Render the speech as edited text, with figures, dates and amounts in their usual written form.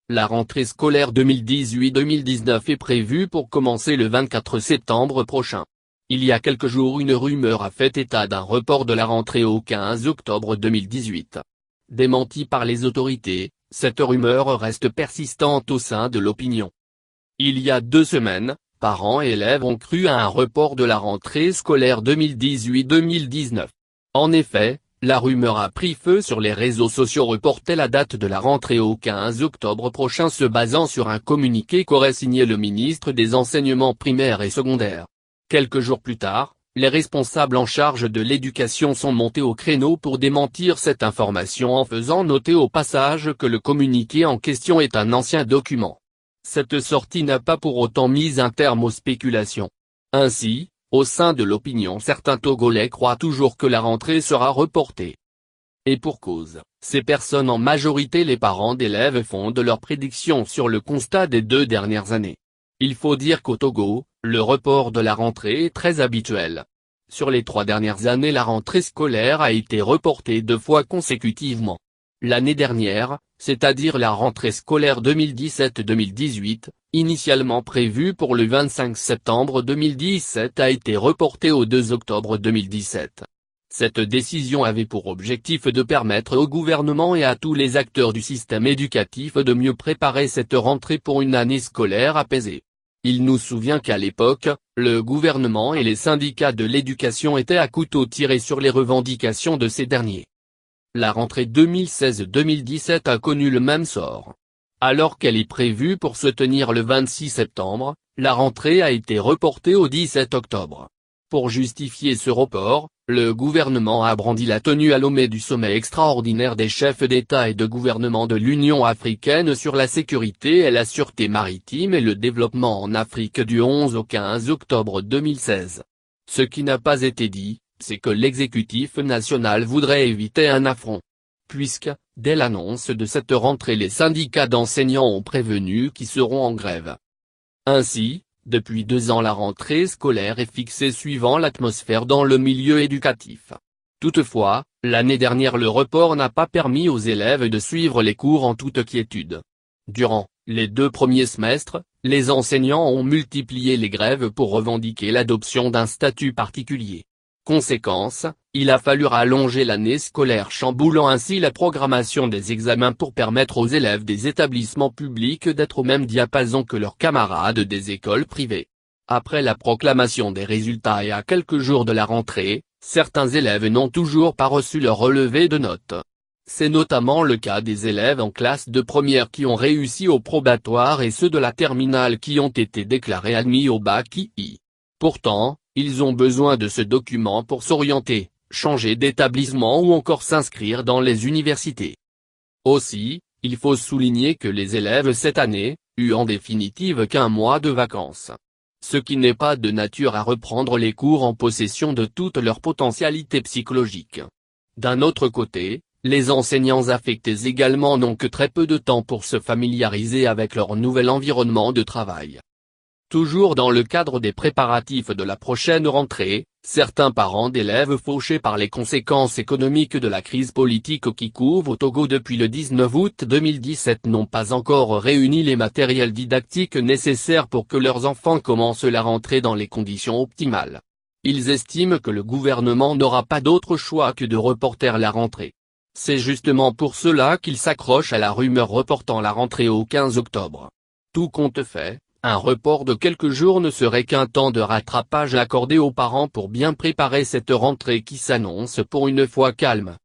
La rentrée scolaire 2018-2019 est prévue pour commencer le 24 septembre prochain. Il y a quelques jours une rumeur a fait état d'un report de la rentrée au 15 octobre 2018. Démentie par les autorités, cette rumeur reste persistante au sein de l'opinion. Il y a 2 semaines, parents et élèves ont cru à un report de la rentrée scolaire 2018-2019. En effet, la rumeur a pris feu sur les réseaux sociaux, reportait la date de la rentrée au 15 octobre prochain se basant sur un communiqué qu'aurait signé le ministre des Enseignements primaires et secondaires. Quelques jours plus tard, les responsables en charge de l'éducation sont montés au créneau pour démentir cette information en faisant noter au passage que le communiqué en question est un ancien document. Cette sortie n'a pas pour autant mis un terme aux spéculations. Ainsi, au sein de l'opinion, certains Togolais croient toujours que la rentrée sera reportée. Et pour cause, ces personnes, en majorité les parents d'élèves, fondent leurs prédictions sur le constat des 2 dernières années. Il faut dire qu'au Togo, le report de la rentrée est très habituel. Sur les 3 dernières années, la rentrée scolaire a été reportée 2 fois consécutivement. L'année dernière, c'est-à-dire la rentrée scolaire 2017-2018, initialement prévue pour le 25 septembre 2017, a été reportée au 2 octobre 2017. Cette décision avait pour objectif de permettre au gouvernement et à tous les acteurs du système éducatif de mieux préparer cette rentrée pour une année scolaire apaisée. Il nous souvient qu'à l'époque, le gouvernement et les syndicats de l'éducation étaient à couteau tiré sur les revendications de ces derniers. La rentrée 2016-2017 a connu le même sort. Alors qu'elle est prévue pour se tenir le 26 septembre, la rentrée a été reportée au 17 octobre. Pour justifier ce report, le gouvernement a brandi la tenue à Lomé du sommet extraordinaire des chefs d'État et de gouvernement de l'Union africaine sur la sécurité et la sûreté maritime et le développement en Afrique du 11 au 15 octobre 2016. Ce qui n'a pas été dit, c'est que l'exécutif national voudrait éviter un affront. Puisque, dès l'annonce de cette rentrée, les syndicats d'enseignants ont prévenu qu'ils seront en grève. Ainsi, depuis 2 ans, la rentrée scolaire est fixée suivant l'atmosphère dans le milieu éducatif. Toutefois, l'année dernière, le report n'a pas permis aux élèves de suivre les cours en toute quiétude. Durant les 2 premiers semestres, les enseignants ont multiplié les grèves pour revendiquer l'adoption d'un statut particulier. Conséquence, il a fallu rallonger l'année scolaire, chamboulant ainsi la programmation des examens pour permettre aux élèves des établissements publics d'être au même diapason que leurs camarades des écoles privées. Après la proclamation des résultats et à quelques jours de la rentrée, certains élèves n'ont toujours pas reçu leur relevé de notes. C'est notamment le cas des élèves en classe de première qui ont réussi au probatoire et ceux de la terminale qui ont été déclarés admis au bac II. Pourtant, ils ont besoin de ce document pour s'orienter, changer d'établissement ou encore s'inscrire dans les universités. Aussi, il faut souligner que les élèves cette année, eu en définitive qu'1 mois de vacances. Ce qui n'est pas de nature à reprendre les cours en possession de toute leur potentialité psychologique. D'un autre côté, les enseignants affectés également n'ont que très peu de temps pour se familiariser avec leur nouvel environnement de travail. Toujours dans le cadre des préparatifs de la prochaine rentrée, certains parents d'élèves fauchés par les conséquences économiques de la crise politique qui couve au Togo depuis le 19 août 2017 n'ont pas encore réuni les matériels didactiques nécessaires pour que leurs enfants commencent la rentrée dans les conditions optimales. Ils estiment que le gouvernement n'aura pas d'autre choix que de reporter la rentrée. C'est justement pour cela qu'ils s'accrochent à la rumeur reportant la rentrée au 15 octobre. Tout compte fait, un report de quelques jours ne serait qu'un temps de rattrapage accordé aux parents pour bien préparer cette rentrée qui s'annonce pour une fois calme.